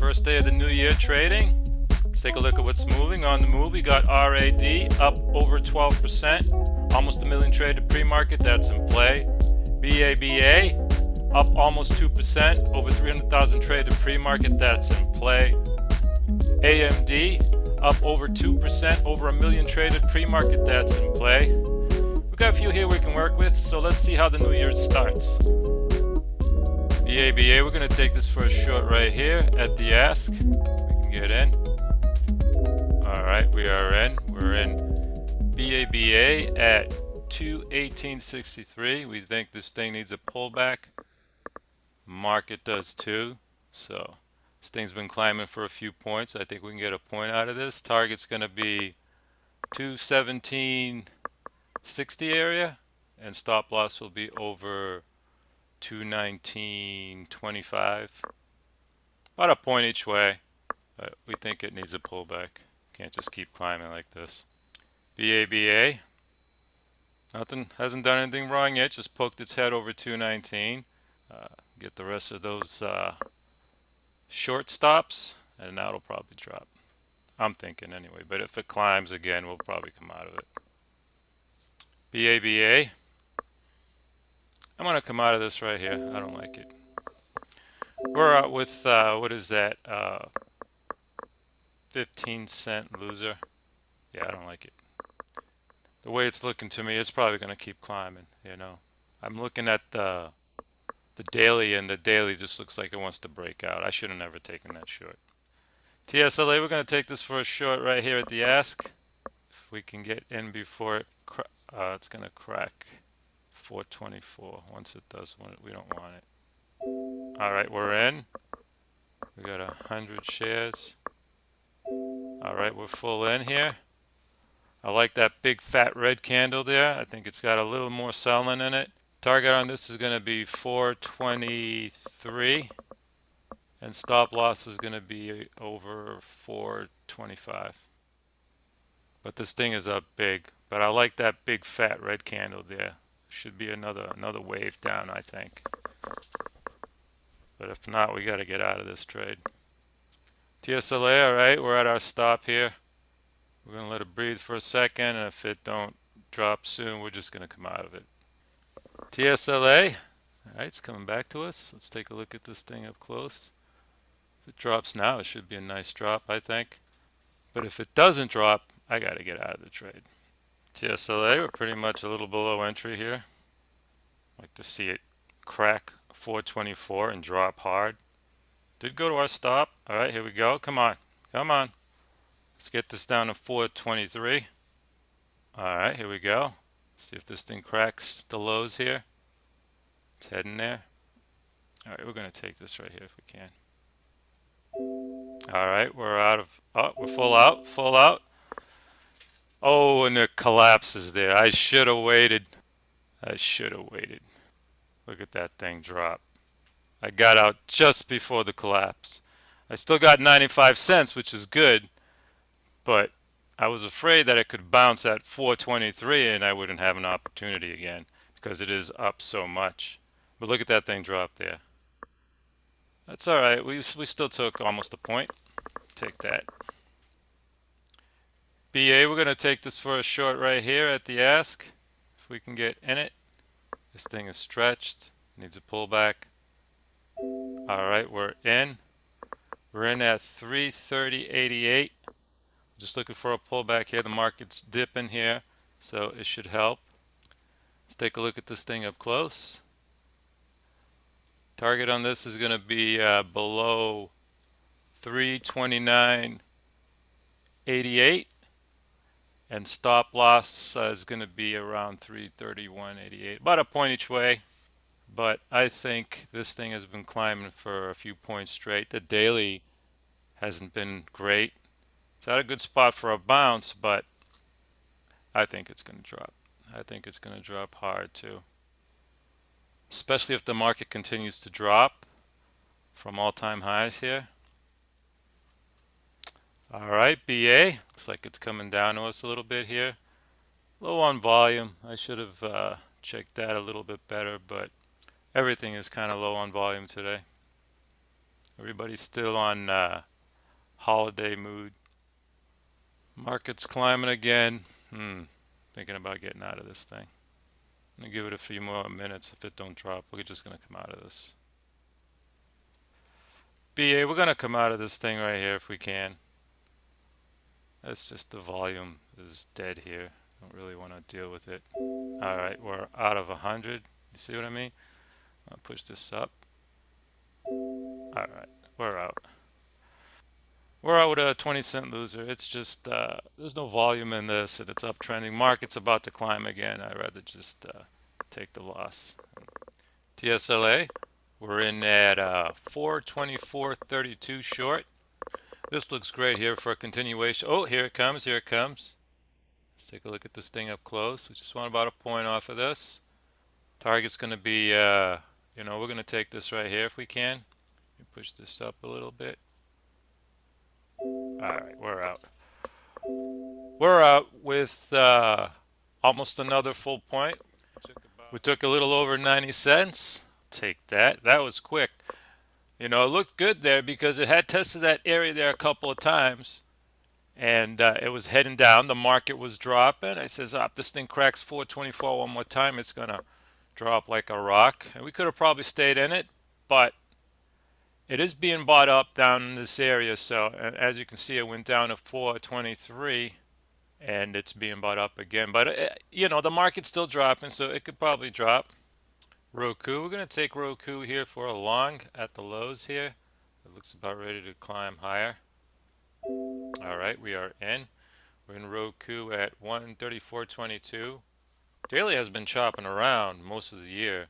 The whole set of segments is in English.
First day of the new year trading. Let's take a look at what's moving. On the move, we got RAD up over 12%, almost a million traded pre-market, that's in play. BABA up almost 2%, over 300,000 traded pre-market, that's in play. AMD up over 2%, over a million traded pre-market, that's in play. We've got a few here we can work with, so let's see how the new year starts. BABA, we're going to take this for a short right here at the ask. We can get in. Alright, we are in. We're in BABA at 218.63. We think this thing needs a pullback. Market does too. So this thing's been climbing for a few points. I think we can get a point out of this. Target's going to be 217.60 area, and stop loss will be over 219.25. About a point each way, but we think it needs a pullback. Can't just keep climbing like this. BABA, nothing, hasn't done anything wrong yet, just poked its head over 219. Get the rest of those short stops, and now it'll probably drop. I'm thinking anyway, but if it climbs again, we'll probably come out of it. BABA, I'm going to come out of this right here. I don't like it. We're out with, what is that, 15-cent loser. Yeah, I don't like it. The way it's looking to me, it's probably going to keep climbing, you know. I'm looking at the daily, and the daily just looks like it wants to break out. I should have never taken that short. TSLA, we're going to take this for a short right here at the ask. If we can get in before it's going to crack 424. Once it does, we don't want it. Alright, we're in. We got 100 shares. Alright, we're full in here. I like that big fat red candle there. I think it's got a little more selling in it. Target on this is going to be 423, and stop loss is going to be over 425. But this thing is up big. But I like that big fat red candle there. Should be another wave down, I think. But if not, we got to get out of this trade. TSLA, alright, we're at our stop here. We're going to let it breathe for a second, and if it don't drop soon, we're just going to come out of it. TSLA, alright, it's coming back to us. Let's take a look at this thing up close. If it drops now, it should be a nice drop, I think. But if it doesn't drop, I got to get out of the trade. TSLA, we're pretty much a little below entry here. Like to see it crack 424 and drop hard. Did go to our stop. Alright, here we go. Come on. Come on. Let's get this down to 423. Alright, here we go. See if this thing cracks the lows here. It's heading there. Alright, we're going to take this right here if we can. Alright, we're out of... Oh, we're full out. Full out. Oh, and it collapses there. I should have waited. I should have waited. Look at that thing drop. I got out just before the collapse. I still got 95 cents, which is good. But I was afraid that it could bounce at 423 and I wouldn't have an opportunity again because it is up so much. But look at that thing drop there. That's alright. We still took almost a point. Take that. BA, we're going to take this for a short right here at the ask. If we can get in it. This thing is stretched. Needs a pullback. Alright, we're in. We're in at 330.88. Just looking for a pullback here. The market's dipping here, so it should help. Let's take a look at this thing up close. Target on this is going to be below 329.88, and stop loss is going to be around 331.88. About a point each way, but I think this thing has been climbing for a few points straight. The daily hasn't been great. It's at a good spot for a bounce, but I think it's going to drop. I think it's going to drop hard too. Especially if the market continues to drop from all-time highs here. Alright, BA. Looks like it's coming down to us a little bit here. Low on volume. I should have checked that a little bit better, but everything is kind of low on volume today. Everybody's still on holiday mood. Market's climbing again. Thinking about getting out of this thing. I'm gonna give it a few more minutes. If it don't drop, we're just gonna come out of this. BA, we're gonna come out of this thing right here if we can. That's just the volume is dead here. Don't really want to deal with it. All right, we're out of 100. You see what I mean? I'll push this up. All right, we're out. We're out with a 20-cent loser. It's just there's no volume in this, and it's uptrending. Market's about to climb again. I'd rather just take the loss. TSLA, we're in at 424.32 short. This looks great here for a continuation. Oh, here it comes. Here it comes. Let's take a look at this thing up close. We just want about a point off of this. Target's going to be, we're going to take this right here if we can. Push this up a little bit. All right, we're out. We're out with almost another full point. We took a little over 90 cents. Take that. That was quick. It looked good there because it had tested that area there a couple of times. And it was heading down. The market was dropping. I says, if this thing cracks 424 one more time, it's going to drop like a rock. And we could have probably stayed in it, but it is being bought up down in this area. So as you can see, it went down to 423, and it's being bought up again. But, the market's still dropping, so it could probably drop. Roku, we're going to take Roku here for a long at the lows here. It looks about ready to climb higher. All right, we are in. We're in Roku at 134.22. Daily has been chopping around most of the year,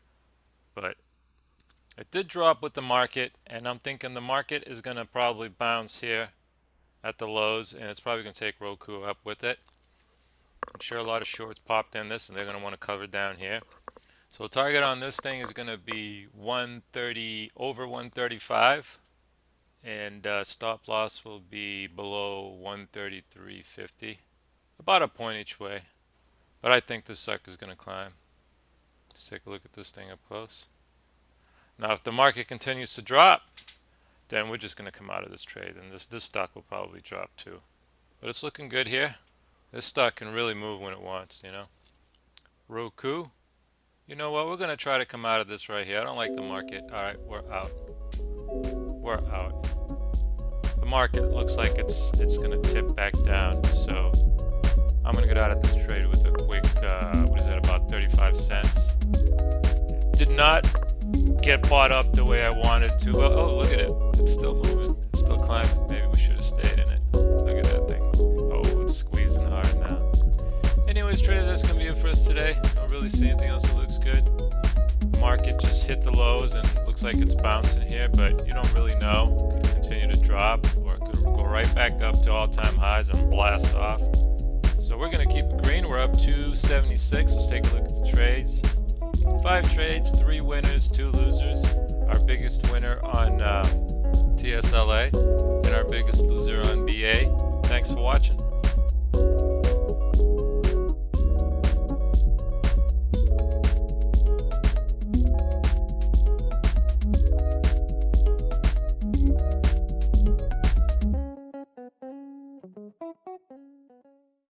but it did drop with the market, and I'm thinking the market is going to probably bounce here at the lows, and it's probably going to take Roku up with it. I'm sure a lot of shorts popped in this, and they're going to want to cover down here. So the target on this thing is going to be 130 over 135. And stop loss will be below 133.50, about a point each way. But I think this sucker is going to climb. Let's take a look at this thing up close. Now, if the market continues to drop, then we're just going to come out of this trade, and this stock will probably drop too. But it's looking good here. This stock can really move when it wants, Roku, you know what? We're going to try to come out of this right here. I don't like the market. All right, we're out. We're out. The market looks like it's going to tip back down, so I'm going to get out of this trade with a quick, about 35 cents. Did not get bought up the way I wanted to. Oh, look at it. It's still moving. It's still climbing. Maybe we should have stayed in it. Look at that thing. Oh, it's squeezing hard now. Anyways, trader, that's going to be it for us today. I don't really see anything else that looks good. Market just hit the lows and looks like it's bouncing here, but you don't really know. It could continue to drop, or it could go right back up to all-time highs and blast off. So we're going to keep it green. We're up 276. Let's take a look at the trades. 5 trades, 3 winners, 2 losers. Our biggest winner on TSLA and our biggest loser on BA. Thanks for watching.